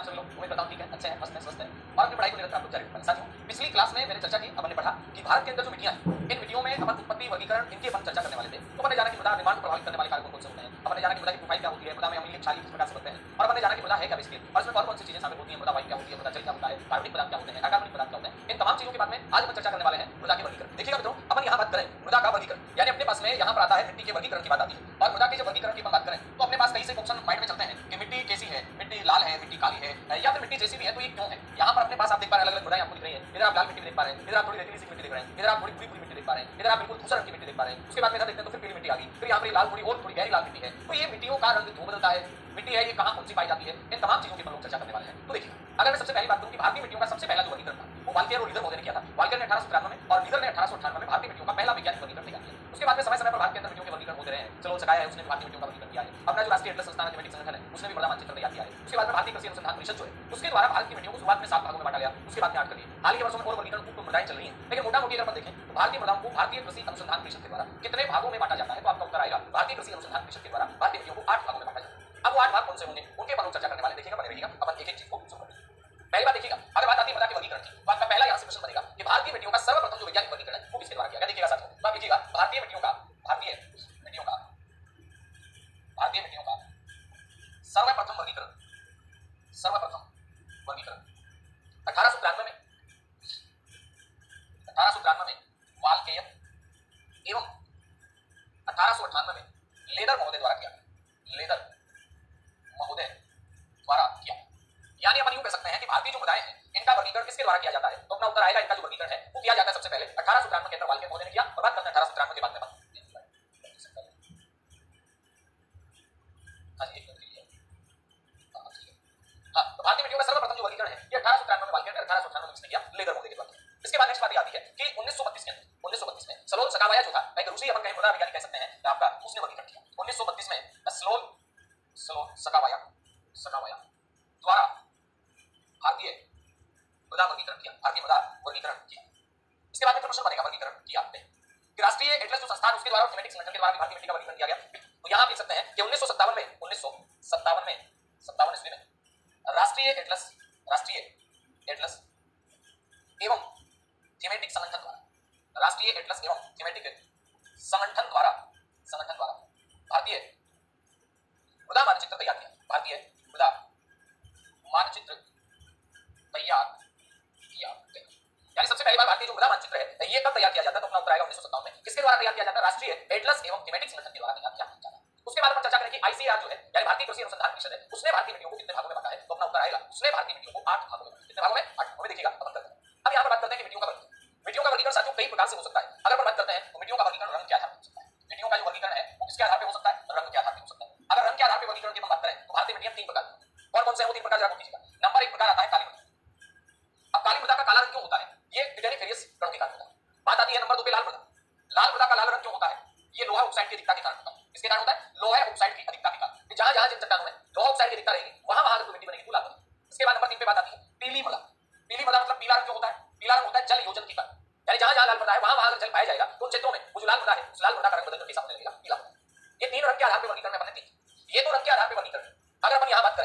आप सभी लोग? उम्मीद करता हूं ठीक है, अच्छे हैं, मस्त हैं, स्वस्थ हैं और अपनी पढ़ाई को निरंतर आप लोग जारी रखें। साथियों, पिछली क्लास में मैंने चर्चा की, अपन ने पढ़ा कि भारत के अंदर जो मिट्टियां हैं, इन मिट्टियों में अपन उत्पत्ति, वर्गीकरण इनकी अपन चर्चा करने वाले थे। तो अपन ने जाना कि मृदा निर्माण को प्रभावित करने वाले कारक कौन से होते हैं, अपन ने जाना कि मृदा की प्रोफाइल क्या होती है, मृदा में अम्लीय क्षारीय किस प्रकार से बनते हैं, और अपन ने जाना कि मृदा है क्या बेसिकली, और इसमें कौन सी चीजें शामिल होती हैं, मृदा वायु क्या होती है, मृदा जल क्या होता है, कार्बनिक पदार्थ क्या होते हैं, अकार्बनिक पदार्थ क्या होते हैं। इन तमाम चीजों के बाद में आज अपन चर्चा करने वाले हैं मृदा के वर्गीकरण। देखिएगा मित्रों, अपन यहाँ बात करें मृदा का वर्गीकरण, यानी अपने पास में यहाँ पर आता है मिट्टी के वर्गीकरण की बात आती है। और मृदा के जब वर्गीकरण की अपन बात करें तो अपने पास कई से ऑप्शन माइंड में चलते हैं कि मिट्टी कैसी है, मिट्टी लाल है, मिट्टी काली है, या फिर मिट्टी जैसी भी है तो ये क्यों है। यहाँ पर अपने पास आप देख पा रहे हैं अलग-अलग मृदाएं आपको दिख रही हैं। इधर आप लाल मिट्टी देख पा रहे हैं, इधर आप थोड़ी रेतीली सी मिट्टी देख रहे हैं, इधर आप थोड़ी भूरी मिट्टी देख पा रहे हैं, इधर आप बिल्कुल धूसर रंग की मिट्टी देख पा रहे हैं। उसके बाद में इधर देखते हैं तो फिर पीली मिट्टी आ गई, फिर यहाँ पर लाल थोड़ी और थोड़ी गहरी लाल मिट्टी है। तो ये मिट्टियों का रंग क्यों बदलता है, मिट्टी है ये कहाँ कौन सी पाई जाती है, इन तमाम चीजों की हम लोग चर्चा करने वाले हैं। तो देखिए, अगर मैं सबसे पहली बात करूं कि भारतीय मिट्टियों का सबसे पहला जो वर्गीकरण था वो वाल्केर और लीदर ने किया था। वाल्केर ने 1893 में और लीदर ने 1898 में भारतीय मिट्टियों का पहला वैज्ञानिक वर्गीकरण तैयार किया। उसके बाद में समय समय पर भारत के अंदर मिट्टियों के वर्गीकरण होते रहे हैं। चलो सकाया है, उसने भारतीय मिट्टियों का वर्गीकरण किया है। अपना जो राष्ट्रीय एटलस संस्थान जेनेटिक संगठन है उसने भी बड़ा मानचित्र तैयार किया है। उसके बाद में भारतीय कृषि अनुसंधान परिषद जो है उसके द्वारा भारत की मिट्टियों को शुरुआत में 7 भागों में बांटा गया, उसके बाद में 8 कर दिए। हाल के वर्षों में और वर्गीकरण उप मृदाएं चल रही हैं, लेकिन मोटा मोटी अगर अपन देखें तो भारतीय मृदाओं को भारतीय कृषि अनुसंधान परिषद के द्वारा कितने भागों में बांटा जाता है तो आपका उत्तर आएगा भारतीय कृषि अनुसंधान परिषद के द्वारा भारतीय मिट्टियों को 8 भागों में बांटा जाता है। अब वो 8 भाग कौन से होंगे उनके अपन लोग चर्चा करने वाले। देखिएगा, बने रहिएगा, अपन एक एक चीज को सुनते हैं। पहली बात देखिएगा, अगर बात आती है मृदा के वर्गीकरण की तो आपका पहला यहां से प्रश्न बनेगा कि भारतीय मिट्टियों का सर्वप्रथम जो वैज्ञानिक वर्गीकरण है वो किसके द्वारा किया गया। देखिएगा साथियों, तो आप देखिएगा भारतीय मिट्टियों का सर्वप्रथम वर्गीकरण 1893 में वाल्केयर एवं 1898 में लेदर महोदय द्वारा किया गया। यानी अपन यूं कह सकते हैं कि भारतीय जो मृदाएं हैं इनका वर्गीकरण किसके द्वारा किया जाता है तो अपना उत्तर आएगा इनका जो वर्गीकरण है वो किया जाता है सबसे पहले 1893 के अंदर वाल्केयर महोदय ने किया। और बात करते हैं 1893 के बाद में तो भारतीय मिट्टियों का सर्वप्रथम जो वर्गीकरण है ये 1893 में वाल्केयर ने 1898 में किसने किया, लेदर महोदय के द्वारा। इसके बाद नेक्स्ट बात आती है कि 1932 में सलोल सकावाया जो था, एक रूसी अपन कहीं मृदा वैज्ञानिक कह सकते हैं आपका, उसने वर्गीकरण किया। 1932 में सलोल सकावाया द्वारा भारतीय मृदा वर्गीकरण किया। इसके बाद में प्रश्न बनेगा वर्गीकरण किया आपने राष्ट्रीय एटलस जो संस्थान उसके द्वारा जेनेटिक संगठन के द्वारा भारतीय मिट्टी का वर्गीकरण किया गया। तो यहां देख सकते हैं कि 1957 में राष्ट्रीय एटलस एवं जेनेटिक संगठन द्वारा भारतीय मृदा मानचित्र तैयार किया। यानी सबसे पहली बार भारतीय जो मृदा मानचित्र है ये कब तैयार किया जाता है तो अपना उत्तर आएगा 1957 में। किसके द्वारा तैयार किया जाता है, राष्ट्रीय एटलस एवं जेनेटिक संगठन के द्वारा तैयार किया जाता है। उसके बाद अपन चर्चा करें कि आईसीआर जो है यानी भारतीय कृषि अनुसंधान परिषद है उसने भारतीय मिट्टियों को कितने भागों में बांटा है तो अपना उत्तर आएगा उसने भारतीय मिट्टियों को 8 भागों में। कितने भागों में, 8 भागों में। देखिएगा अपन करते हैं। अब यहां पर बात करते हैं कि मिट्टियों का वर्गीकरण साथियों कई प्रकार से हो सकता है। अगर अपन बात करते हैं तो मिट्टियों का वर्गीकरण रंग के आधार पर हो सकता है। मिट्टियों का जो वर्गीकरण है वो किसके आधार पर हो सकता है, रंग के आधार पर हो सकता है। अगर रंग के आधार पर वर्गीकरण की बात करें तो भारतीय मिट्टियां 3 प्रकार की। कौन से हैं वो 3 प्रकार जरा कीजिएगा। नंबर 1 प्रकार आता है काली मृदा। अब काली मृदा का काला रंग क्यों होता है, ये डिटेरिफेरियस कणों के कारण होता है। बात आती है नंबर 2 पे लाल मृदा का लाल रंग क्यों होता है, ये लोहा ऑक्साइड की अधिकता के कारण होता है। किसके कारण होता है, लोहा ऑक्साइड की अधिकता के कारण। जहां जिन चट्टानों में लोहा ऑक्साइड की अधिकता रहेगी वहां अगर मिट्टी बनेगी तो लाल बनेगी। इसके बाद नंबर 3 पे बात आती है पीली मृदा मतलब पीला रंग क्यों होता है, पीला रंग होता है जल योजन के कारण। यानी जहां लाल मृदा है वहां अगर जल पाया जाएगा तो उन क्षेत्रों में वो जो लाल मृदा है उस लाल मृदा का रंग बदल करके सामने लगेगा पीला। ये 3 रंग के आधार पर वर्गीकरण में अपन ने ये तो रंग के आधार पर वर्गीकरण। अगर अपन यहां बात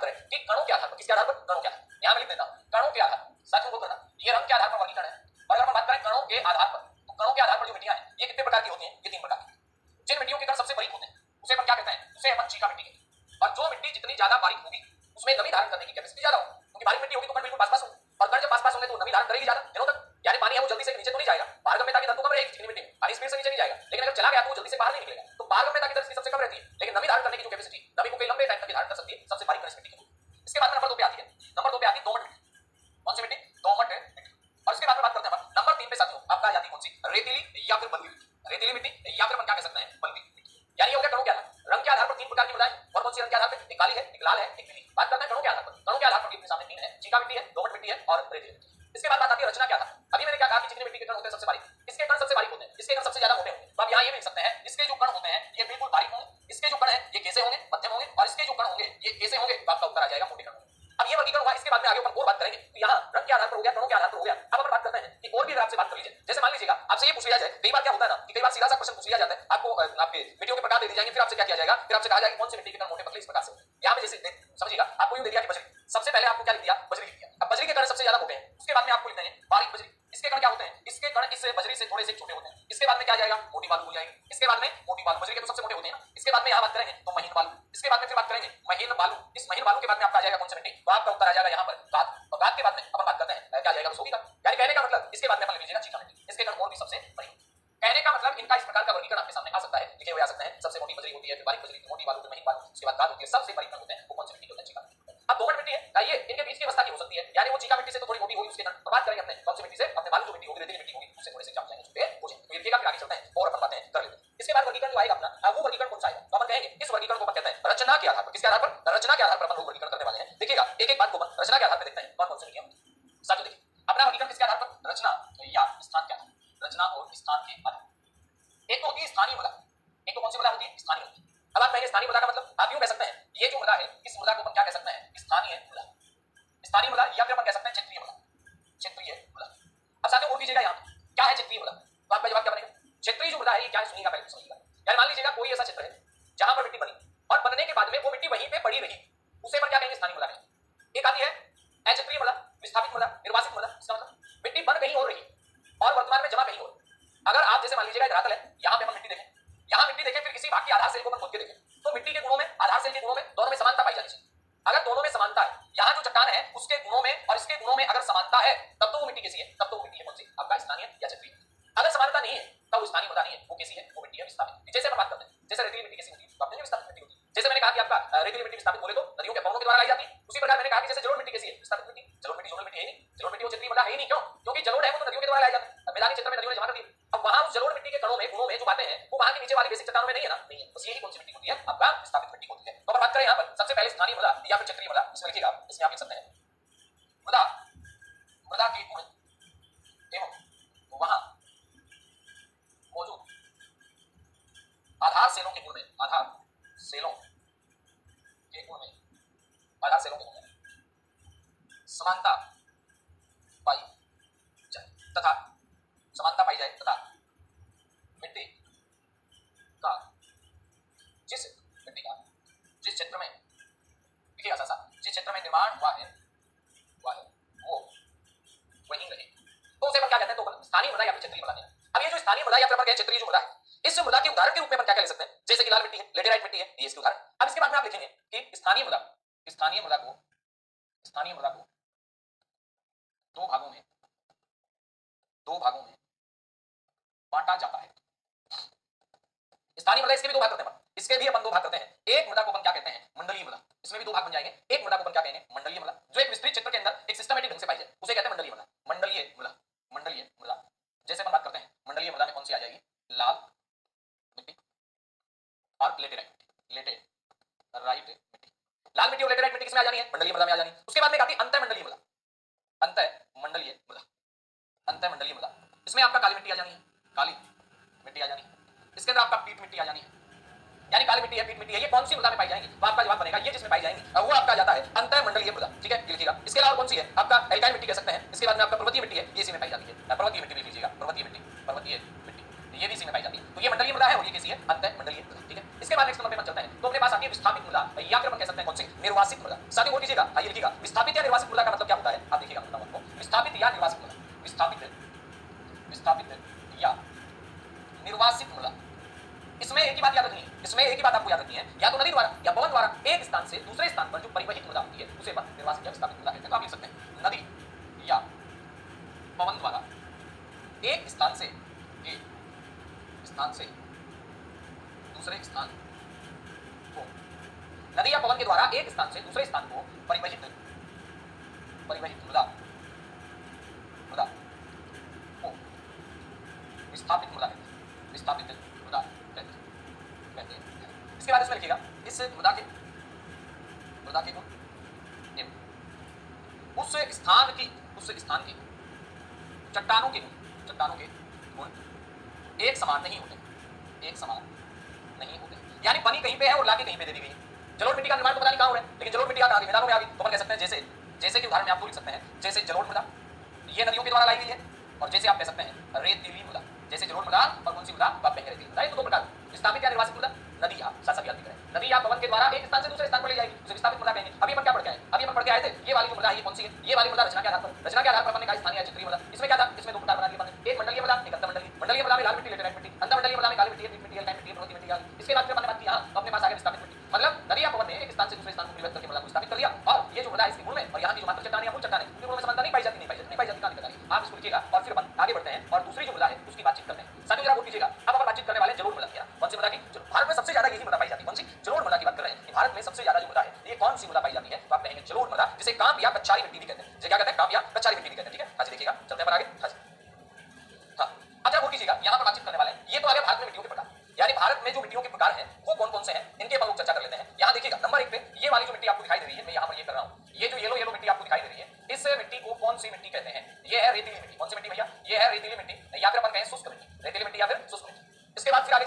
करें कि कणों के आधार पर, किसके आधार पर, कणों के आधार पर। यहां मैं लिख देता हूं कणों के आधार पर। साथियों को करना ये रंग के आधार पर वर्गीकरण है। और अगर अपन बात करें कणों के आधार पर तो कणों के आधार पर जो मिट्टियां हैं ये कितने प्रकार की होती हैं, ये 3 प्रकार की। जिन मिट्टियों के कण सबसे बारीक होते हैं उसे अपन क्या कहते हैं, उसे अपन चीका मिट्टी कहते हैं। और जो मिट्टी जितनी ज्यादा बारीक होगी उसमें नमी धारण करने की कैपेसिटी ज्यादा होगी, क्योंकि बारीक मिट्टी होगी तो कण बिल्कुल पास होंगे और कण जब पास होंगे तो नमी धारण करेगी ज्यादा दिनों तक। यानी पानी है वो जल्दी से नीचे तो नहीं जाएगा, पारगम्यता की दर तो कम रहेगी चिकनी मिट्टी में, पानी स्पीड से नीचे नहीं जाएगा। लेकिन अगर चला गया तो वो जल्दी से बाहर नहीं निकलेगा, तो पारगम्यता की दर सबसे कम रहती है। लेकिन नमी धारण करने की जो कैपेसिटी, नमी को कई लंबे टाइम तक धारण कर सकती है सबसे बारीक मिट्टी की। इसके बाद नंबर 2 पे आती है दोमट मिट्टी। कौन सी मिट्टी, दोमट मिट्टी। और इसके बाद में बात करते हैं नंबर 3 पे साथियों आपका आ जाती है कौन सी, रेतीली या फिर बलुई मिट्टी। रेतीली मिट्टी या फिर अपन क्या कह सकते हैं, बलुई मिट्टी। यानी ये हो गया कणों के आधार रंग के आधार पर 3 प्रकार की मृदाएं। और कौन सी रंग के आधार पर, एक काली है, एक लाल है, एक पीली। बात करते हैं कणों के आधार पर अपने सामने 3 है, चीका मिट्टी है, दोमट मिट्टी है और रेतीली मिट्टी। इसके बाद बात आती है रचना क्या था। अभी मैंने क्या कहा कि चिकनी मिट्टी के कण होते हैं सबसे बारीक, इसके कण सबसे बारीक होते हैं, इसके कण सबसे ज्यादा मोटे होंगे। तो आप यहाँ ये भी लिख सकते हैं इसके जो कण होते हैं ये बिल्कुल बारीक होंगे, इसके जो कण है ये कैसे होंगे, मध्यम होंगे, और इसके जो कण होंगे ये कैसे होंगे, तो आपका उत्तर आ जाएगा मोटे कण। अब ये वर्गीकरण हुआ, इसके बाद में आगे अपन और बात करेंगे। तो यहाँ रंग के आधार पर हो गया, कणों के आधार पर हो गया। अब अपन बात करते हैं कि और भी अगर आपसे बात कर लीजिए, जैसे मान लीजिएगा आपसे ये पूछ लिया जाए, कई बार क्या होता है ना कि कई बार सीधा सा क्वेश्चन पूछ लिया जाता है आपको, आपके मिट्टियों के प्रकार दे दी जाएंगे, फिर आपसे क्या किया जाएगा, फिर आपसे कहा जाएगा कौन सी मिट्टी के कण मोटे पतले इस प्रकार से। यहाँ पे जैसे समझिएगा आपको यूं दे दिया कि बजरी, सबसे पहले आपको क्या लिख दिया, बजरी लिख दिया। अब बजरी के कण सबसे ज्यादा मोटे हैं, उसके बाद में आपको लिख देंगे बारीक बजरी। इसके कण क्या होते हैं, इसके कण इस बजरी से थोड़े से छोटे होते हैं। इसके बाद में क्या जाएगा, मोटी बालू हो जाएगी। इसके बाद में मोटी बालू, बजरी के तो सबसे मोटे होते हैं ना। इसके बाद में यहाँ बात करेंगे तो महीन बालू। इसके बाद में फिर बात करेंगे महीन बालू। इस महीन बालू के बाद में आपका आ जाएगा कौन सा मिट्टी, तो आपका उत्तर आ जाएगा यहाँ पर गाद। और गाद के बाद में अपन बात करते हैं क्या जाएगा, सोगी का। यानी कहने का मतलब इसके बाद में अपन लीजिएगा चीटा मिट्टी। इसके कण और भी सबसे बड़ी। कहने का मतलब इनका इस प्रकार का वर्गीकरण आपके सामने आ सकता है, लिखे हुए आ सकते हैं। सबसे मोटी बजरी होती है, फिर बारीक बजरी, मोटी बालू, फिर महीन बालू, उसके बाद गाद होती है। सबसे बड़ी कण होते हैं वो कौन सी मिट्टी होते हैं, चीटा मिट्टी। अब दोमट मिट्टी है, आइए इनके बीच की अवस्था की हो सकती है, यानी वो चीका मिट्टी से तो थोड़ी मोटी होगी उसके कण। बात करेंगे अपने कौन सी मिट्टी से, अपने बालू जो मिट्टी होगी, रेतीली मिट्टी होगी, उससे थोड़े से कम जाएंगे, छोटे हो जाएंगे। तो ये देखिएगा, फिर आगे चलते हैं और अपन बातें कर लेते हैं। इसके बाद वर्गीकरण जो आएगा अपना, वो वर्गीकरण कौन सा आएगा, तो अपन कहेंगे इस वर्गीकरण को अपन कहते हैं रचना के आधार पर। किसके आधार पर, रचना के आधार पर अपन लोग वर्गीकरण करने वाले हैं। देखिएगा एक एक बात को अपन रचना के आधार पर देखते हैं कौन कौन सी मिट्टियां होती हैं। साथियों देखिए, अपना वर्गीकरण किसके आधार पर, रचना या स्थान के आधार, रचना और स्थान के आधार। एक तो होती है स्थानीय मृदा, एक तो कौन सी मृदा होती है, स्थानीय होती है। अब आप कहेंगे स्थानीय मृदा का मतलब, आप यूं कह सकते हैं ये जो मृदा है, इस मृदा को अपन क्या कह सकते हैं, स्थानीय मृदा। स्थानीय मृदा या फिर अपन कह सकते हैं क्षेत्रीय मृदा, क्षेत्रीय मृदा। अब साथियों नोट कीजिएगा यहाँ क्या है क्षेत्रीय मृदा, तो आपका जवाब क्या बनेगा, क्षेत्रीय जो मृदा है ये क्या है, सुनिएगा पहले समझिएगा। यानी मान लीजिएगा कोई ऐसा क्षेत्र है जहां पर मिट्टी बनी और बनने के बाद में वो मिट्टी वहीं पे पड़ी रही, उसे अपन क्या कहेंगे, स्थानीय मृदा कहेंगे। एक आती है अक्षेत्रीय मृदा, विस्थापित मृदा, निर्वासित मृदा। इसका मतलब मिट्टी बन कहीं और रही और वर्तमान में जमा कहीं और। अगर आप जैसे मान लीजिएगा एक धरातल है, यहाँ पे अपन मिट्टी देखें, यहाँ मिट्टी देखें, फिर किसी भाग की आधार सेल को अपन खोद के देखें, तो मिट्टी के गुणों में, आधार सेल के गुणों में दोनों में समानता पाई जानी चाहिए। अगर दोनों में समानता है, यहाँ जो चट्टान है उसके गुणों में और इसके गुणों में अगर समानता है, तब तो वो मिट्टी कैसी है, तब तो वो मिट्टी है कौन सी, आपका स्थानीय या क्षेत्रीय। अगर समानता नहीं है तब वो स्थानीय मृदा नहीं है, वो कैसी है, वो मिट्टी है विस्थापित। जैसे हम बात करते हैं, जैसे रेतीली मिट्टी कैसी होती है, तो आप देखेंगे विस्थापित मिट्टी होती है। जैसे मैंने कहा कि आपका रेतीली मिट्टी विस्थापित बोले तो नदियों के पवनों के द्वारा लाई जाती है, उसी प्रकार मैंने कहा कि जैसे जलोढ़ मिट्टी कैसी है, विस्थापित मिट्टी। जलोढ़ मिट्टी जोड़ल मिट्टी है नहीं, जलोढ़ मिट्टी वो क्षेत्रीय मृदा है ही नहीं। क्यों, क्योंकि जलोढ़ है वो तो नदियों के द्वारा लाई जाती है, मैदानी क्षेत्र में नदियों ने जमा कर दी। अब वहां उस जलोढ़ मिट्टी के कणों में, गुणों में जो बातें हैं वो वहां के नीचे वाली बेसिक चट्टानों में नहीं है ना, नहीं है। बस यही कौन सी मिट्टी होती है, आपका विस्थापित मिट्टी होती है। तो अब बात करें यहाँ पर सबसे पहले स्थानीय मृदा या फिर क्षेत्रीय मृदा, इसमें लिखिएगा, इसमें आप लिख सकते हैं मृदा, मृदा के गुण एवं वहां मौजूद आधार सेलों के गुण में, आधार सेलों के गुण में, आधार सेलों के गुण में समानता पाई जाए तथा समानता पाई जाए तथा मिट्टी का जिस मिट्टी का जिस क्षेत्र में, देखिएगा सा जिस क्षेत्र में निर्माण हुआ है वो वहीं रहे, तो उसे अपन क्या कहते हैं, तो स्थानीय मृदा या फिर क्षेत्रीय मृदा। अब ये जो स्थानीय मृदा या फिर अपन कहें क्षेत्रीय जो मृदा है, इस मृदा के उदाहरण के रूप में अपन क्या ले सकते हैं, जैसे कि लाल मिट्टी है, लेटेराइट मिट्टी है, ये इसके उदाहरण। अब इसके बाद में आप लिखेंगे कि स्थानीय मृदा, स्थानीय मृदा को, स्थानीय मृदा को दो भागों में, दो भागों में बांटा जाता है। स्थानीय मृदा इसके भी दो भाग करते हैं, इसके भी अपन दो भाग करते हैं। एक मृदा को अपन क्या कहते हैं, मंडलीय मृदा, इसमें भी दो भाग बन जाएंगे। एक मृदा को अपन क्या कहेंगे, मंडलीय मृदा, जो एक विस्तृत क्षेत्र के अंदर एक सिस्टमैटिक ढंग से पाई जाए, उसे कहते हैं मंडलीय मृदा, मंडलीय मृदा, मंडलीय मृदा। जैसे अपन बात करते हैं मंडलीय मृदा में कौन सी आ जाएगी, लाल मिट्टी और लेटेराइट मिट्टी, लेटेराइट मिट्टी। लाल मिट्टी और लेटेराइट मिट्टी किसमें आ जानी है, मंडलीय मृदा में आ जानी है। उसके बाद में आती है अंतःमंडलीय मृदा, अंतःमंडलीय मृदा, अंतःमंडलीय मृदा। इसमें आपका काली मिट्टी आ जानी है, काली मिट्टी आ जानी है। इसके अंदर आपका पीट मिट्टी आ जानी है, यानी काली मिट्टी है, पीट मिट्टी है। ये कौन सी मृदा में पाई जाएंगी, तो आपका जवाब बनेगा ये जिसमें पाई जाएंगी वो आपका जाता है अंतःमंडलीय मृदा। ठीक है, लिखिएगा। इसके अलावा कौन सी है, आपका एल्काइन मिट्टी कह सकते हैं। इसके बाद में आपका पर्वतीय मिट्टी है, ये इसी में पाई जाती है, पर्वतीय मिट्टी भी लीजिएगा, पर्वतीय मिट्टी, पर्वतीय मिट्टी ये भी इसी में पाई जाती है। तो ये मंडलीय मृदा है और ये कैसी है, अंतःमंडलीय मृदा। ठीक है, इसके बाद नेक्स्ट नंबर पे हम चलते हैं, तो अपने पास आती है विस्थापित मृदा या फिर हम कह सकते हैं कौन सी, निर्वासित मृदा। साथ ही नोट कीजिएगा, आइए लिखिएगा विस्थापित या निर्वासित मृदा का मतलब क्या होता है, आप देखिएगा बताऊं आपको। विस्थापित या निर्वासित मृदा, विस्थापित, विस्थापित या निर्वासित मृदा, इसमें एक ही बात याद रखनी है, इसमें एक ही बात आपको याद रखनी है, या तो नदी द्वारा या पवन द्वारा एक स्थान से दूसरे स्थान पर जो परिवहित मृदा होती है उसे अपन निर्वासित या विस्थापित मृदा कहते हैं। तो आप लिख सकते हैं नदी या पवन द्वारा एक स्थान से दूसरे स्थान को, नदी या पवन के द्वारा एक स्थान से दूसरे स्थान को परिवहित मृदा को विस्थापित मृदा कहते हैं, विस्थापित मृदा कहते हैं। इसके बाद इसमें लिखिएगा इस मृदा के गुण एवं उस स्थान की चट्टानों के गुण एक समान नहीं होते, एक समान नहीं होते। यानी बनी कहीं पे है और लाके कहीं पे दे दी गई है। जलोढ़ मिट्टी का निर्माण तो पता नहीं कहां हो रहा है, लेकिन जलोढ़ मिट्टी कहां गई, मैदानों में आ गई। तो अपन कह सकते हैं जैसे कि उदाहरण में आपको लिख सकते हैं, जैसे जलोढ़ मृदा ये नदियों के द्वारा लाई गई है, और जैसे आप कह सकते हैं रेतीली मृदा, जैसे जलोढ़ मृदा और कौन सी मृदा, आप कहेंगे रेतीली मृदा। ये तो दो प्रकार, विस्थापित या निर्वासित मृदा, नदी या साथ साथ याद भी करें, नदी या पवन के द्वारा एक स्थान से दूसरे स्थान पर ले जाएगी, उसे विस्थापित मृदा कहेंगे। अभी अपन क्या पढ़ के आए, अभी अपन पढ़ के आए थे ये वाली जो मृदा है ये कौन सी है, ये वाली मृदा रचना के आधार पर अपन ने कहा स्थानीय चित्रीय मृदा। इसमें क्या था, इसमें दो प्रकार बना दिए अपन ने, एक मंडलीय मृदा, एक अंतर्मंडलीय। मंडलीय मृदा में लाल मिट्टी लेटेराइट मिट्टी, अंतर्मंडलीय मृदा में काली मिट्टी, मिट्टी एल्काइन मिट्टी, पर्वतीय मिट्टी आदि। इसके बाद फिर अपन ने बात की यहाँ अपने पास आ गया विस्थापित मिट्टी, मतलब नदी या पवन ने एक स्थान से दूसरे स्थान को परिवर्तित करके मृदा को विस्थापित कर दिया। और ये जो मृदा है इसके मूल में और यहाँ की जो मात्र चट्टान या मूल चट्टान है उनके मूल में समानता नहीं पाई जाती, कहां दिक्कत आ रही है आप इसको लिखिएगा। और फिर अपन आगे बढ़ते हैं और दूसरी जो मृदा है उसकी बातचीत करते हैं। साथियों जरा नोट कीजिएगा, अब अपन बातचीत करने वाले जलोढ़ मृदा की। कौन सी मृदा की? भारत में सबसे ज्यादा यही मृदा पाई जाती है। कौन सी? जलोढ़ मृदा की बात कर रहे हैं। भारत में सबसे ज्यादा जो मृदा है ये कौन सी मृदा पाई जाती है? तो आप कहेंगे जलोढ़ मृदा, जिसे कांप या कच्चारी मिट्टी भी कहते हैं। जिसे क्या कहते हैं? कांप या कच्चारी मिट्टी भी कहते हैं। ठीक है, आज देखिएगा, चलते हैं आगे। हाँ, अच्छा नोट कीजिएगा, यहाँ पर बातचीत करने वाले हैं ये तो आ गया भारत में मिट्टियों के प्रकार, यानी भारत में जो मिट्टियों के प्रकार हैं वो कौन कौन से हैं इनके अपन लोग चर्चा कर लेते हैं। यहाँ देखिएगा नंबर 1 पे ये वाली जो मिट्टी आपको दिखाई दे रही है, मैं यहाँ पर ये कर रहा हूँ, ये जो येलो येलो मिट्टी आपको दिखाई दे रही है इस मिट्टी को कौन सी मिट्टी कहते हैं? ये है रेतीली मिट्टी। कौन सी मिट्टी भैया? ये है रेतीली मिट्टी, या फिर अपन कहें शुष्क मिट्टी, रेतीली मिट्टी या फिर शुष्क मिट्टी। इसके बाद फिर आगे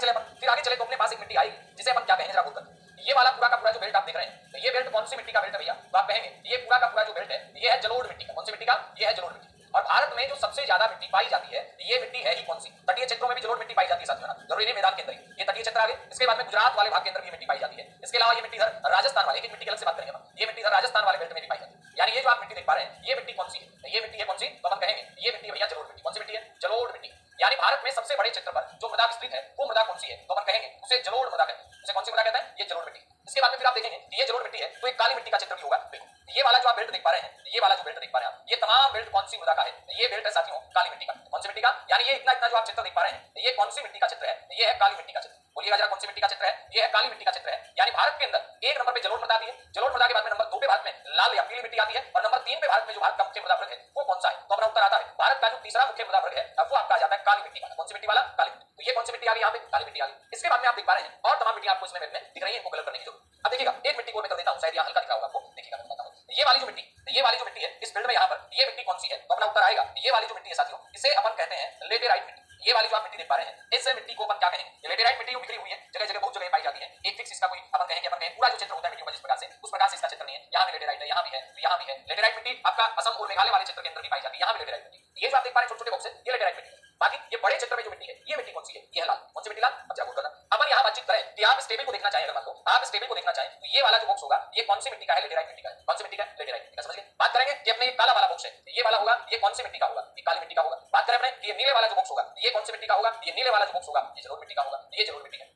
चले तो अपने पास एक मिट्टी आएगी जिसे अपन क्या कहेंगे जरा बोलकर, ये वाला पूरा का पूरा जो बेल्ट आप देख रहे हैं तो ये बेल्ट कौन सी मिट्टी का बेल्ट है भैया? तो आप कहेंगे ये पूरा का पूरा जो बेल्ट है ये है जलोढ़ मिट्टी का। कौन सी मिट्टी का? ये है जलोढ़ मिट्टी। और भारत में जो सबसे ज्यादा मिट्टी पाई जाती है ये मिट्टी है ही कौन सी? तटीय क्षेत्रों में भी जलोढ़ मिट्टी पाई जाती है साथियों, जरूरी नहीं मैदान के अंदर ही, ये तटीय क्षेत्र आगे। इसके बाद में गुजरात वाले भाग के अंदर भी मिट्टी पाई जाती है। इसके अलावा ये मिट्टी इधर राजस्थान वाले, एक मिट्टी की अलग से बात करेंगे, ये मिट्टी इधर राजस्थान वाले बेल्ट में भी पाई जाती है। यानी ये जो आप मिट्टी देख पा रहे हैं ये मिट्टी कौन सी है? ये मिट्टी है कौन सी? तो हम कहेंगे ये मिट्टी भैया जलोढ़ मिट्टी। कौन सी मिट्टी है? जलोढ़ मिट्टी। यानी भारत में सबसे बड़े क्षेत्र पर जो मृदा विस्तृत है वो मृदा कौन सी है? तो हम कहेंगे उसे जलोढ़ मृदा कहते हैं। उसे कौन सी मृदा कहते हैं? ये जलोढ़ मिट्टी। इसके बाद में फिर आप देखेंगे ये जलोढ़ मिट्टी है तो एक काली मिट्टी का चित्र भी होगा। देखो ये वाला जो आप बेल्ट देख पा रहे हैं, ये वाला जो बेल्ट देख पा रहे हैं ये तमाम बेल्ट कौन सी मृदा का है? ये बेल्ट है साथियों काली मिट्टी का। कौन सी मिट्टी का? यानी ये इतना इतना जो आप चित्र देख पा रहे हैं ये कौन सी मिट्टी का चित्र है? ये है काली मिट्टी का चित्र। बोलिएगा जरा कौन सी मिट्टी का चित्र है? ये है काली मिट्टी का चित्र है। यानी भारत के अंदर एक नंबर पे जलोढ़ मृदा आती है, जलोढ़ मृदा के बाद में नंबर 2 पे भारत में लाल या पीली मिट्टी आती है, और नंबर 3 पे भारत में जो भारत का मुख्य मृदा वर्ग है वो कौन सा है? तो अपना उत्तर आता है भारत का जो तीसरा मुख्य मृदा वर्ग है वो आपका आ जाता है काली मिट्टी वाला। कौन सी मिट्टी वाला? काली मिट्टी। तो ये कौन सी मिट्टी आ गई यहाँ पे? काली मिट्टी आ गई। इसके बाद में आप देख पा रहे हैं और तमाम मिट्टी आपको इसमें दिख रही है, इनको कलर करने की जरूरत। अब देखिएगा एक मिट्टी को मैं कर देता हूं, शायद यहाँ हल्का दिख रहा होगा आपको। देखिएगा मैं बताता हूं, ये वाली जो मिट्टी है इस फील्ड में यहाँ पर ये मिट्टी कौन सी है? तो अपना उत्तर आएगा ये वाली जो मिट्टी है साथियों इसे अपन कहते हैं लेटेराइट मिट्टी। ये वाली जो आप मिट्टी देख पा रहे हैं इस मिट्टी को अपन क्या कहेंगे? लेटेराइट मिट्टी बिखरी हुई है जगह जगह, बहुत जगह पाई जाती है। एक फिक्स इसका कोई अपन कहेंगे पूरा जो क्षेत्र होता है मिट्टी का जिस प्रकार से उस प्रकार से इसका क्षेत्र नहीं है। यहाँ भी लेटेराइट है, यहाँ भी है, तो यहाँ भी है लेटेराइट मिट्टी। आपका असम और मेघालय वाले क्षेत्र के अंदर भी पाई जाती है, यहाँ भी लेटेराइट मिट्टी। ये जो आप देख पा रहे हैं छोटे छोटे बॉक्स है ये लेटेराइट मिट्टी है। बाकी ये बड़े क्षेत्र में जो मिट्टी है ये मिट्टी कौन सी है? ये है लाल। कौन सी मिट्टी? लाल। अब जरा करना अपन यहाँ बातचीत करें कि आप इस टेबल को देखना चाहें, अगर मान लो आप इस टेबल को देखना चाहें तो ये वाला जो बॉक्स होगा ये कौन सी मिट्टी का है? लेटेराइट मिट्टी का है। कौन सी मिट्टी का? लेटेराइट मिट्टी का। समझ गए? बात करेंगे कि अपने ये काला वाला बॉक्स है ये वाला होगा ये कौन सी मिट्टी का होगा? ये काली मिट्टी का होगा। बात करें अपने ये नीले वाला जो बॉक्स होगा ये कौन सी मिट्टी का होगा? ये नीले वाला जो बॉक्स होगा ये जलोढ़ मिट्टी का होगा। ये जलोढ़ मिट्टी है।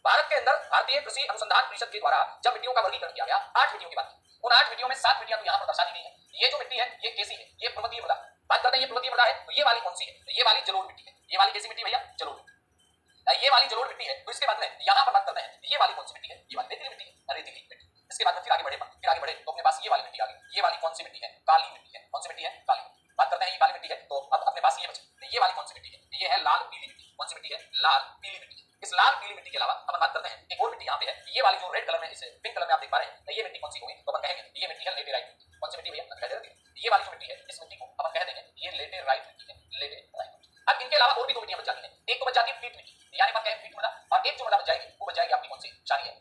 भारत के अंदर भारतीय कृषि अनुसंधान परिषद के द्वारा जब मिट्टियों का वर्गीकरण किया गया 8 मिट्टियों की बात की, उन 8 मिट्टियों में 7 मिट्टियां तो यहाँ पर दर्शा दी गई है। ये जो मिट्टी है ये कैसी है? ये पर्वतीय मृदा। बात करते हैं ये पर्वतीय मृदा है तो ये वाली कौन सी है? तो ये वाली जलोढ़ मिट्टी है। ये वाली कैसी मिट्टी भैया? जलोढ़ मिट्टी। ये वाली जलोढ़ मिट्टी है। तो इसके बाद में यहाँ पर बात करते हैं ये वाली कौन सी मिट्टी है? ये वाली रेतीली मिट्टी है, रेतीली मिट्टी। इसके बाद में फिर आगे बढ़े तो अपने पास ये वाली मिट्टी आ गई। ये वाली कौन सी मिट्टी है? काली मिट्टी है। कौन सी मिट्टी है? काली मिट्टी। बात करते हैं ये काली मिट्टी है तो अब अपने पास ये बची, ये वाली कौन सी मिट्टी है? ये है लाल पीली मिट्टी। कौन सी मिट्टी है? लाल पीली मिट्टी। इस लाल पीली मिट्टी के अलावा अपन बात करते हैं एक और मिट्टी यहाँ पे है, ये वाली जो रेड कलर में इसे पिंक कलर में आप देख पा रहे हैं तो ये मिट्टी कौन सी होगी? तो अपन कहेंगे ये मिट्टी है लेटेराइट मिट्टी। कौन सी मिट्टी भैया? दिखाई दे रही है? ये वाली जो मिट्टी है इस मिट्टी को अपन कह देंगे ये लेटेराइट मिट्टी है, लेटेराइट मिट्टी। अब इनके अलावा और भी 2 मिट्टियां बच जाती हैं। एक तो बच जाती है पीट मिट्टी, यानी अपन कहें पीट मृदा, और एक जो मृदा बच जाएगी वो बच जाएगी आपकी कौन सी? क्षारीय।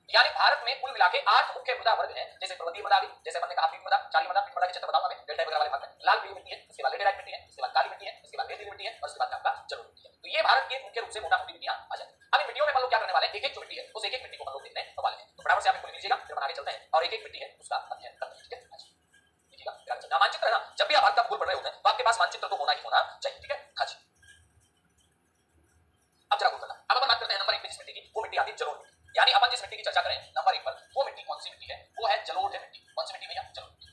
यानी भारत में कुल मिला के 8 मुख्य मृदा वर्ग हैं, जैसे पर्वतीय मृदा, जैसे हमने कहा पीट मृदा, क्षारीय मृदा। पीट मृदा के क्षेत्र बताऊंगा मैं डेल्टा वगैरह वाले भाग में। लाल पीली मिट्टी है, इसके बाद लेटेराइट मिट्टी है, इसके बाद काली मिट्टी है, इसके बाद रेतीली मिट्टी है, और इसके बाद आपका जलोढ़ मिट्टी है। तो ये भारत के मुख्य रूप से मोटा मोटी मिट्टियां आ जाती हैं। अब इन मिट्टियों में हम लोग क्या करने वाले हैं? एक एक जो मिट्टी है उस एक एक मिट्टी को हम लोग देखने वाले हैं। तो फटाफट से आप लिख लीजिएगा, फिर हम आगे चलते हैं और एक एक मिट्टी है उसका अध्ययन करते हैं। ठीक है, देखिएगा मानचित्र है ना, जब भी आप भारत का भूगोल पढ़ रहे होते हैं तो आपके पास मानचित्र तो होना ही होना चाहिए। ठीक है, हाँ जी। अब जरा गौर करना, अब अपन बात करते हैं नंबर 1 पे जिस मिट्टी की, वो मिट्टी आती है जलोढ़ मिट्टी। यानी अपन जिस मिट्टी की चर्चा करें नंबर 1 पर वो मिट्टी कौन सी मिट्टी है? वो है जलोढ़ मिट्टी। कौन सी मिट्टी भैया? जलोढ़ मिट्टी।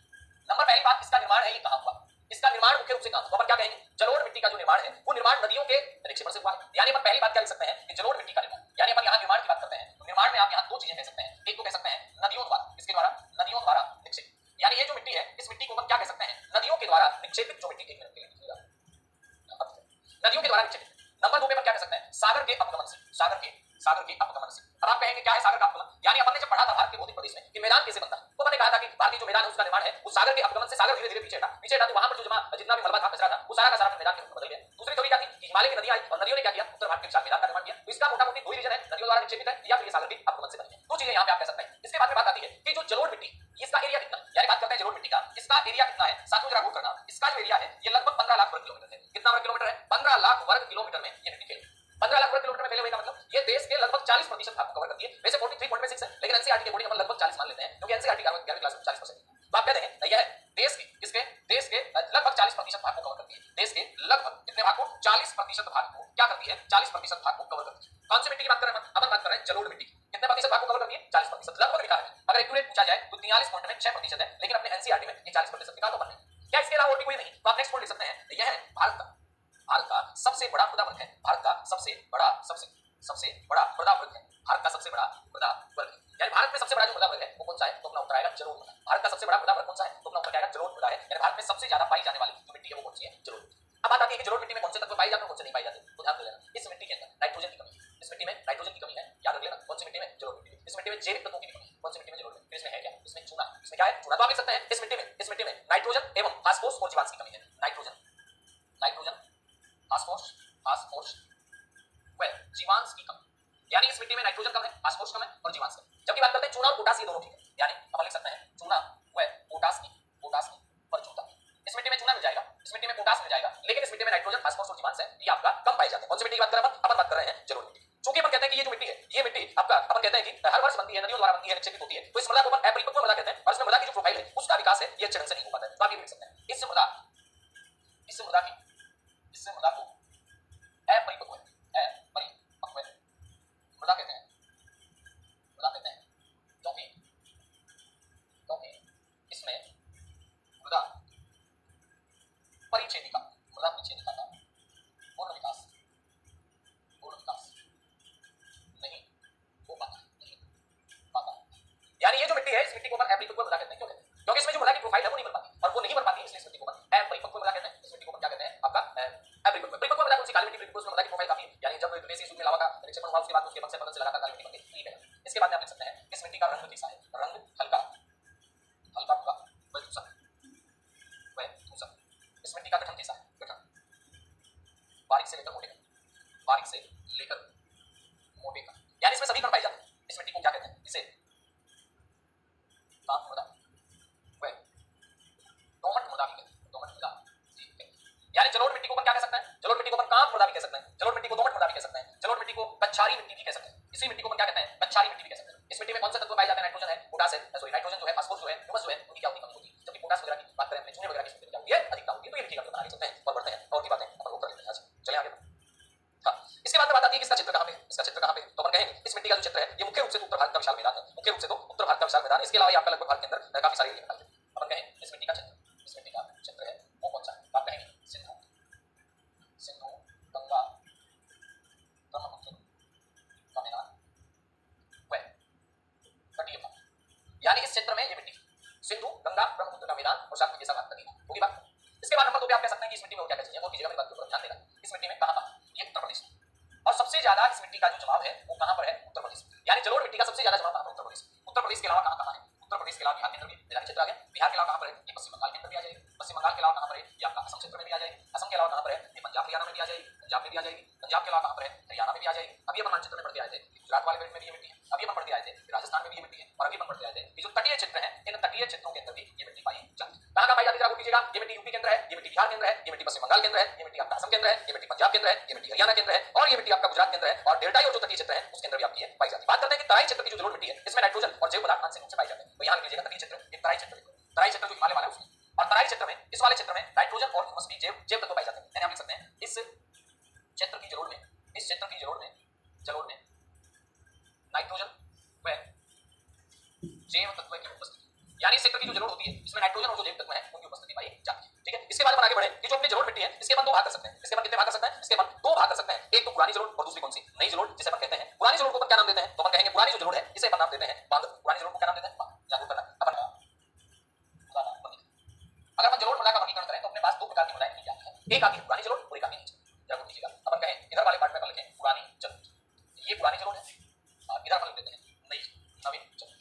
नंबर पहली बात, इसका निर्माण है ये कहां हुआ? इसका निर्माण मुख्य रूप से कहां? तो अपन क्या कहेंगे जलोढ़ मिट्टी का जो निर्माण है वो निर्माण नदियों के निक्षेपण से हुआ है। यानी अपन पहली बात क्या लिख सकते हैं कि जलोढ़ मिट्टी का निर्माण, यानी अपन यहाँ निर्माण की बात करते हैं तो निर्माण में आप यहाँ 2 चीजें कह सकते हैं। एक तो कह सकते हैं नदियों द्वारा, इसके द्वारा नदियों द्वारा निक्षेपित, यानी ये जो मिट्टी है इस मिट्टी को अपन क्या कह सकते हैं? नदियों के द्वारा निक्षेपित जो मिट्टी। एक मिनट के लिए लिखिएगा, नदियों के द्वारा निक्षेपित। नंबर 2 पे अपन क्या कह सकते हैं? सागर के अपगमन से, सागर के अपगमन से। अब आप कहेंगे क्या है सागर का अपगमन? यानी अपन ने जब पढ़ा था भारत के भौतिक प्रदेश में कि मैदान कैसे बनता है तो मैंने कहा था कि भारतीय जो मैदान है उसका निर्माण है वो सागर के अपगमन से। सागर धीरे धीरे पीछे हटा तो वहां पर जो जितना भी मलबा था, कचरा था, वो सारा का सारा मैदान के रूप में बदल गया। दूसरी थ्योरी क्या थी कि हिमालय की नदियां आई और नदियों ने क्या किया? उत्तर भारत के विशाल मैदान का निर्माण किया। तो इसका मोटा मोटी 2 ही रीजन है, नदियों द्वारा निक्षेपित है या फिर सागर के अपगमन से बनी है। 2 चीजें यहाँ पे आप कह सकते हैं। इसके बाद में बात आती है कि जो जलोढ़ मिट्टी इसका एरिया कितना, यानी बात करते हैं जलोढ़ मिट्टी का, इसका एरिया कितना है? साथियों जरा गौर करना, इसका जो एरिया है ये लगभग 15 लाख वर्ग किलोमीटर है। कितना वर्ग किलोमीटर है? 15 लाख वर्ग किलोमीटर में ये मिट्टी फैली। 15 लाख वर्ग किलोमीटर में फैले हुए का मतलब ये देश के लगभग 40% भाग को कवर करती है। वैसे 43.6 है, लेकिन एनसीईआरटी के अकॉर्डिंग अपन लगभग 40 मान लेते हैं, क्योंकि एनसीईआरटी 11वीं क्लास में 40%। तो आप कहते हैं यह देश के लगभग 40% भाग को कवर करती है। देश के लगभग कितने भाग को? 40% भाग को क्या करती है? 40% भाग को कवर करती है। कौन सी मिट्टी की बात कर रहे हैं? अपन बात कर रहे हैं जलोढ़ मिट्टी। कितने प्रतिशत भाग को कवर करती है? 40%। लगभग लिखा है, अगर एक्यूरेट पूछा जाए तो 43.6% है, लेकिन अपने एनसीईआरटी में ये 40% लिखा तो बने। क्या इसके अलावा और भी कोई नहीं? तो आप नेक्स्ट पॉइंट लिख सकते हैं, यह है भारत का सबसे बड़ा मृदा वर्ग है। भारत का सबसे बड़ा मृदा वर्ग है। भारत का सबसे बड़ा मृदा वर्ग है, यानी भारत में सबसे बड़ा जो मृदा वर्ग है वो कौन सा है? तो अपना उत्तर आएगा जलोढ़ मृदा। भारत का सबसे बड़ा मृदा वर्ग कौन सा है? तो अपना उत्तर आएगा जलोढ़ मृदा है, यानी भारत में सबसे ज्यादा पाई जाने वाली जो मिट्टी है वो कौन सी है? जलोढ़ मिट्टी। अब बात आती है कि जलोढ़ मिट्टी में कौन से तत्व पाए जाते हैं, कौन से नहीं पाए जाते। तो ध्यान दे लेना, इस मिट्टी के अंदर नाइट्रोजन की कमी है। इस मिट्टी में नाइट्रोजन की कमी है, याद रख लेना। कौन सी मिट्टी में? जलोढ़ मिट्टी में। इस मिट्टी में जैविक तत्वों की कमी है। कौन सी मिट्टी में? जलोढ़ मिट्टी। इसमें है क्या? इसमें चूना। इसमें क्या है? चूना। तो आप लिख सकते हैं इस मिट्टी में नाइट्रोजन एवं फास्फोरस और जीवांश की कमी है। नाइट्रोजन फास्फोरस व जीवांश की कमी, यानी इस मिट्टी में नाइट्रोजन कम है, फास्फोरस कम है और जीवांश कम है। जबकि बात करते हैं चूना और पोटास, ये दोनों ठीक है, यानी अपन लिख सकते हैं चूना व पोटास की प्रचुरता। इस मिट्टी में चूना मिल जाएगा, इस मिट्टी में पोटास मिल जाएगा, लेकिन इस मिट्टी में नाइट्रोजन फास्फोरस और जीवांश है, ये आपका कम पाए जाते हैं। कौन सी मिट्टी की बात कर रहे हैं? अपन बात कर रहे हैं जलोढ़ मिट्टी। चूंकि अपन कहते हैं कि ये जो मिट्टी है, ये मिट्टी आपका अपन कहते हैं कि हर वर्ष बनती है, नदियों द्वारा बनती है, निक्षेपित होती है, तो इस मृदा को अपन अपरिपक्व मृदा कहते हैं, और इसमें मृदा की जो प्रोफाइल है उसका विकास है ये अच्छे ढंग से नहीं हो पाता है। तो आप ये लिख सकते हैं इस मृदा को अपरिपक्व मृदा कहते हैं, क्योंकि इसमें मृदा परिच्छेदिका का पूर्ण विकास नहीं हो पाता। यानी ये जो मिट्टी है, इस मिट्टी को अपन अपरिपक्व मृदा कहते हैं। क्यों कहते हैं? क्योंकि इसमें जो मृदा की प्रोफाइल है वो नहीं बन पाती, और वो नहीं बन पाती, इसलिए इस मिट्टी को अपन अपरिपक्व मृदा कहते हैं। इस मिट्टी को अपन क्या कहते हैं? आपका अपरिपक्व मृदा। कौन सी? काली मिट्टी। परिपक्व मृदा की प्रोफाइल काफी है, यानी जब विदेशी सूर्य में लावा का निक्षेपण हुआ उसके बाद उसके बंद से लगातार काली मिट्टी बनती है, ठीक है। इसके बाद आप लिख सकते हैं इस मिट्टी का रंग कैसा है? रंग हल्का भूरा व धूसर। इस मिट्टी का गठन कैसा है? गठन बारीक से लेकर मोटे का, यानी इसमें सभी कण पाए जाते हैं। इस मिट्टी को क्या कहते हैं? इसे कांप मृदा व दोमट मृदा भी कहते हैं। यानी जलोढ़ मिट्टी को अपन क्या कह सकते हैं? जलोढ़ मिट्टी को अपन कांप मृदा भी कह सकते हैं, जलोढ़ मिट्टी को दोमट मृदा भी कह सकते हैं, जलोढ़ मिट्टी को कच्छारी मिट्टी भी कह सकते हैं। इसी मिट्टी को अपन क्या कहते हैं? कच्छारी मिट्टी भी कह सकते हैं। इस मिट्टी में कौन से तत्व पाए जाते हैं? नाइट्रोजन है, पोटास है, सॉरी नाइट्रोजन जो है, फास्फोरस जो है, ह्यूमस जो है, उनकी क्या होती है? कमी होती है। जबकि पोटास वगैरह की बात करें, अपने चूने वगैरह की स्थिति क्या होती है? अधिकता होती है। तो ये लिखिएगा, तो आगे चलते हैं और बढ़ते हैं और भी बातें अपन लोग कर लेते हैं। आज चलिए आगे। हाँ, इसके बाद बात आती है कि इसका चित्र कहां पे है? इसका चित्र कहां पे है? तो अपन कहेंगे इस मिट्टी का जो चित्र है ये मुख्य रूप से उत्तर भारत का विशाल मैदान है, मुख्य रूप से तो उत्तर भारत का विशाल मैदान। इसके अलावा आपका लगभग भारत के अंदर काफी सारे एरिया है। अपन कहें इस मिट्टी का चित्र है वो कौन सा है? आप कहेंगे सिंधु गंगा ब्रह्मपुत्र का मैदान व तटीय भाग, यानी इस क्षेत्र में ये मिट्टी सिंधु गंगा ब्रह्मपुत्र का मैदान और साथ में जैसा बात करेगा होगी बात। इसके बाद नंबर 2 पे आप कह सकते हैं कि इस मिट्टी में वो क्या चाहिए, और कीजिएगा मेरी बात को ध्यान देना। इस मिट्टी में कहां? ये उत्तर प्रदेश, और सबसे ज्यादा इस मिट्टी का जो जमाव है वो कहां पर है? उत्तर प्रदेश। यानी जलोढ़ मिट्टी का सबसे ज्यादा जमाव कहां पर? उत्तर प्रदेश। उत्तर प्रदेश के अलावा कहां है? उत्तर प्रदेश के अलावा बिहार के अंदर भी मैदानी क्षेत्र आ गया। बिहार के अलावा कहां पर है? ये पश्चिम बंगाल के अंदर भी आ जाएगी। पश्चिम बंगाल के अलावा कहां पर है? ये आपका असम क्षेत्र में भी आ जाएगी। असम के अलावा कहां पर है? ये पंजाब हरियाणा में भी आ जाएगी। पंजाब में भी आ जाएगी। पंजाब के अलावा कहां पर है? हरियाणा में भी आ जाएगी। अभी अपन मानचित्र में पढ़ते आए थे गुजरात वाले बेल्ट में भी ये मिट्टी है, अभी अपन पढ़ते आए थे राजस्थान में भी ये मिट्टी है, और अभी अपन पढ़ते आए थे ये जो तटीय क्षेत्र है, इन तटीय क्षेत्रों के अंदर भी ये मिट्टी पाई जाती है। कहां पाई जाती है? कीजिएगा, ये मिट्टी यूपी के अंदर है, ये मिट्टी बिहार के अंदर है, ये मिट्टी पश्चिम बंगाल के अंदर है, ये मिट्टी आपका असम के अंदर है, ये मिट्टी पंजाब के अंदर है, ये मिट्टी हरियाणा के अंदर है, और ये मिट्टी आपका गुजरात के अंदर है, और डेल्टाई और जो तटीय क्षेत्र है उसके अंदर भी आपकी पाई जाती है। बात करते हैं कि तराई क्षेत्र की जो जलोढ़ मिट्टी है इसमें नाइट्रोजन और जैव पदार्थ आंशिक रूप से पाए जाते हैं। तो यहाँ लीजिएगा तटीय क्षेत्र, एक तराई क्षेत्र जो हिमालय वाला है उसमें, और तराई क्षेत्र में, इस वाले क्षेत्र में नाइट्रोजन और ह्यूमस भी जैव तत्व पाए जाते हैं। यानी आप लिख सकते हैं इस क्षेत्र की जलोढ़ में नाइट्रोजन व जैव तत्व की उपस्थिति, यानी इस क्षेत्र की जो जलोढ़ होती है इसमें नाइट्रोजन और जो जैव तत्व है उनकी उपस्थिति पाई जाती है। ठीक है, इसके बाद अपन आगे बढ़े कि जो अपनी जलोढ़ मिट्टी है इसके अपन 2 भाग कर सकते हैं। इसके अपन कितने भाग कर सकते हैं? इसके अपन 2 भाग कर सकते हैं। एक तो पुरानी जलोढ़ और दूसरी कौन सी? नई जलोढ़, जिसे अपन कहते हैं पुरानी जलोढ़ को अपन क्या नाम देते हैं? तो अपन कहेंगे पुरानी जो जलोढ़ है इसे अपन नाम देते हैं बांध। पुरानी जलोढ़ को क्या नाम देते हैं? बांध। जागरूक करना अपन अगर अपन जलोढ़ मृदा का वर्गीकरण करें तो अपने पास 2 प्रकार की मृदाएं मिल जाती है। एक आती है पुरानी जलोढ़ और एक आती है नई जलोढ़। जागरूक कीजिएगा, अपन कहें इधर वाले पार्ट में अपन लिखें पुरानी जलोढ़, ये पुरानी जलोढ़ है, और इधर अपन लिख देते हैं नवीन जलोढ़।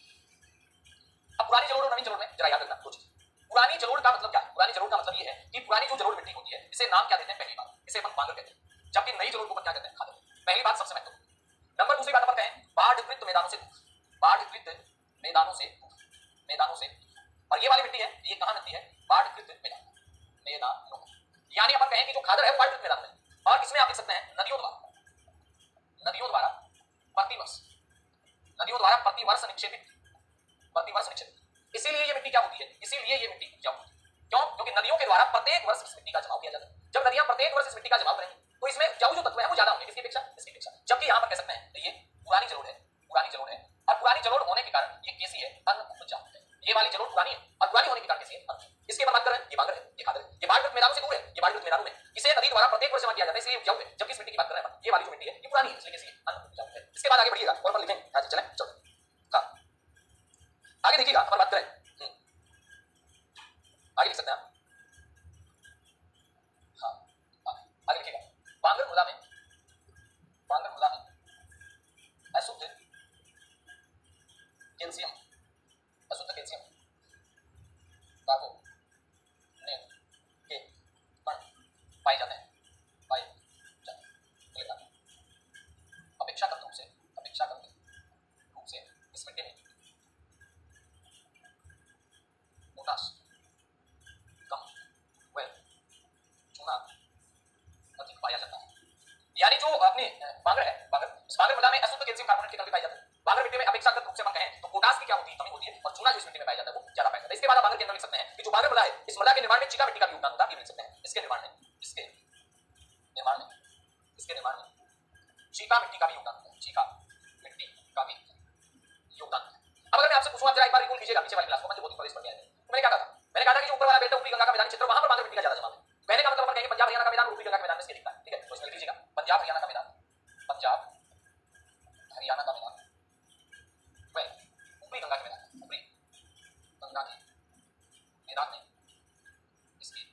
अब पुरानी जलोढ़ और नवीन जलोढ़ में जरा याद रखना 2 चीजें। पुरानी जलोढ़ का मतलब क्या है? पुरानी जलोढ़ का मतलब ये है कि पुरानी जो जलोढ़ मिट्टी होती है इसे नाम क्या देते हैं? पहली बात इसे अपन बांगर कहते हैं, जबकि नई जलोढ़ को अपन क्या कहते हैं? खादर। पहली बात सबसे महत्वपूर्ण। नंबर दूसरी बात अपन कहें बाढ़ग्रस्त मैदानों से दूर, बाढ़ग्रस्त मैदानों से, और ये वाली मिट्टी है ये कहां मिलती है? बाढ़ग्रस्त मैदानों, यानी अपन कहें कि जो खादर है वो बाढ़ग्रस्त मैदान में, और इसमें आप लिख सकते हैं नदियों द्वारा नदियों द्वारा प्रतिवर्ष निक्षेपित। इसीलिए ये मिट्टी क्या होती है, इसीलिए ये मिट्टी उपजाऊ होती है। क्यों? क्योंकि नदियों के द्वारा प्रत्येक वर्ष इस मिट्टी का जमाव किया जाता है। जब नदियां प्रत्येक वर्ष इस मिट्टी का जमाव करेंगी तो इसमें उपजाऊ जो तत्व है वो ज्यादा होंगे, किसकी अपेक्षा, इसकी अपेक्षा। जबकि यहां पर कह सकते हैं तो ये पुरानी जलोढ़ है, पुरानी जलोढ़ है, और पुरानी जलोढ़ होने के कारण ये कैसी है, अनउपजाऊ है। ये वाली जलोढ़ पुरानी है और पुरानी होने के कारण कैसी है, अनउपजाऊ। इसके बात करें, ये बांगर है, ये खादर है, ये बाढ़ मैदानों से दूर है, ये बाढ़ मैदानों में इसे नदी द्वारा प्रत्येक वर्ष जमा किया जाता है, इसलिए उपजाऊ है। जबकि इस मिट्टी की बात कर रहे हैं, ये वाली जो मिट्टी है ये पुरानी है, इसलिए कैसी है, अनउपजाऊ है। इसके बाद आगे बढ़िएगा और पर लिखेंगे, हां चलें चलो हां आगे देखिएगा, अपन बात करें आगे लिख सकते हैं हाँ आगे लिखिएगा। बांगर मृदा में अशुद्ध कैल्शियम कार्बोनेट के कण पाए जाते हैं, अपेक्षाकृत रूप से इस मिट्टी में पोटाश कम व चूना अधिक पाया जाता है। यानी जो अपने बांगर है, इस बांगर मृदा में अशुद्ध कैल्शियम कार्बोनेट के कण पाए जाते हैं। बांगर मिट्टी में अपेक्षाकृत रूप से हम कहें तो पोटाश की क्या होती है, कमी होती है, और चूना जो इस मिट्टी में पाया जाता है वो ज्यादा पाया जाता है। इसके बाद आप बांगर के अंदर लिख सकते हैं कि जो बांगर मृदा है इस मृदा के निर्माण में चीका मिट्टी का भी योगदान होता है, लिख सकते हैं इसके निर्माण में चीका मिट्टी का भी योगदान होता है, चीका मिट्टी का भी योगदान। अब अगर मैं आपसे पूछूं, आप जरा एक बार रिकॉल कीजिएगा पीछे वाली क्लास को, मैं जो बहुत प्रदेश पढ़ गया है। मैंने क्या कहा कि जो ऊपर वाला बेल्ट है ऊपरी गंगा का मैदान क्षेत्र, वहां पर बांगर मिट्टी का ज्यादा जमाव है। कहने का मतलब अपन कहेंगे पंजाब हरियाणा का मैदान ऊपरी गंगा के मैदान में से दिखता है, ठीक है। तो इसमें लिख लीजिएगा पंजाब हरियाणा का मैदान व ऊपरी गंगा के मैदान में इसकी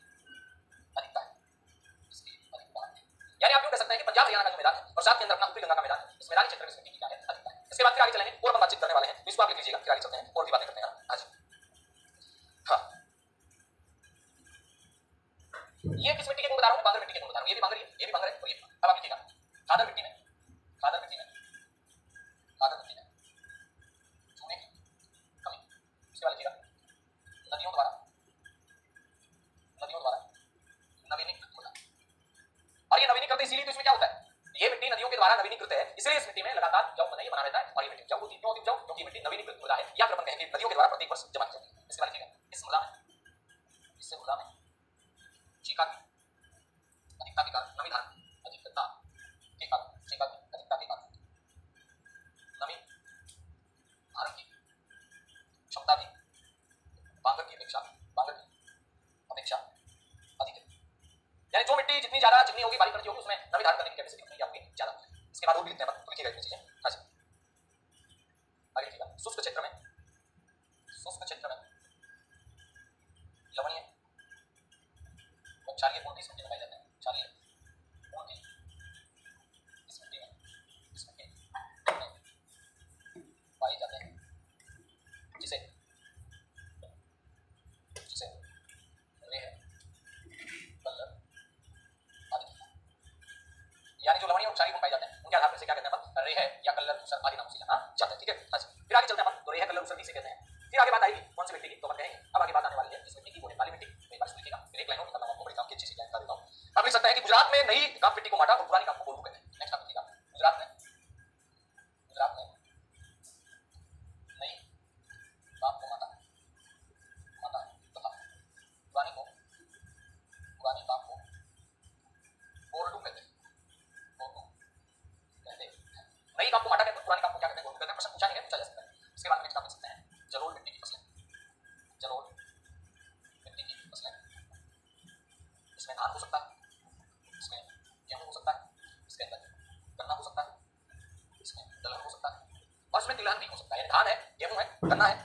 अधिकता है। यानी आप यूं कह सकते हैं कि पंजाब हरियाणा का जो मैदान है और साथ के अंदर अपना ऊपरी गंगा का मैदान है, इस मैदानी क्षेत्र में इसकी क्या है, अधिकता है। इसके बाद फिर आगे चलेंगे और अपन बातचीत करने वाले हैं, इसको आप लिख लीजिएगा, फिर आगे चलते हैं और भी बातें करते हैं आज। हाँ ये किस मिट्टी के गुण बता रहा हूं, बांगर मिट्टी के गुण बता रहा हूं। ये भी बांगर है, ये भी बांगर है, और ये अब आप लिखिएगा खादर मिट्टी में चूने की कमी। उसके बाद लिखिएगा नदियों द्वारा नवीनीकृत मृदा। और ये नवीनीकृत इसीलिए तो इसमें क्या होता है, ये मिट्टी नदियों के द्वारा नवीनीकृत है, इसलिए इस मिट्टी में लगातार उपजाऊ बना रहता है और ये मिट्टी उपजाऊ होती है। क्यों उपजाऊ? क्योंकि मिट्टी नवीनीकृत मृदा है, या फिर अपन कहेंगे नदियों के द्वारा प्रत्येक वर्ष जमा की जाती है। इसके बाद लिखिएगा इस मृदा में चीका की अधिकता के कारण नमी धारण अधिकता के कारण नमी धारण की क्षमता भी बांगर की अपेक्षा अधिक है। यानी जो मिट्टी जितनी ज्यादा चिकनी होगी, बारीक होगी, उसमें नमी धारण करने की कैपेसिटी उतनी आपकी ज्यादा होगी। इसके बाद वो भी लिखते हैं, तो लिखिएगा इतनी चीजें। हाँ जी आगे लिखिएगा शुष्क क्षेत्र में लवणीय क्षारीय गुण इस मिट्टी में पाए जाते हैं, क्षारीय गुण इस मिट्टी में पाए जाते हैं, जिसे रेह कलर आदि। यानी जो लवणीय और क्षारीय गुण पाए जाते हैं उनके आधार पर से क्या कहते हैं अपन, रेह या कलर दूसर आदि नामों से जाना जाता है, ठीक है। अच्छा फिर आगे चलते हैं अपन, तो रेह कलर दूसर से कहते हैं। फिर आगे बात आएगी कौन सी मिट्टी की, तो अपन कहेंगे अब आगे बात आने वाली है इस मिट्टी की, वो है काली मिट्टी। एक बार लिखिएगा, फिर एक लाइन और बताऊंगा आपको, बड़ी काम की अच्छी सी जानकारी देता हूं। आप लिख सकते हैं कि गुजरात में नई काप मिट्टी को माटा और पुरानी काप को गोलू कहते हैं। नेक्स्ट आप लिखिएगा गुजरात में नई काप को माटा तथा पुरानी काप को गोरडू कहते हैं। नई काप को माटा कहते हैं, पुरानी काप को क्या कहते हैं, गोरडू कहते हैं। प्रश्न पूछा नहीं है, पूछा जा सकता है। इसके बाद नेक्स्ट आप लिख सकते हैं जलोढ़ मिट्टी की फसलें। इसमें धान हो सकता है, इसमें गेहूं हो सकता है, इसके अंदर गन्ना हो सकता है, इसमें दलहन हो सकता है, और इसमें तिलहन भी हो सकता है। धान है, गेहूं है, गन्ना है,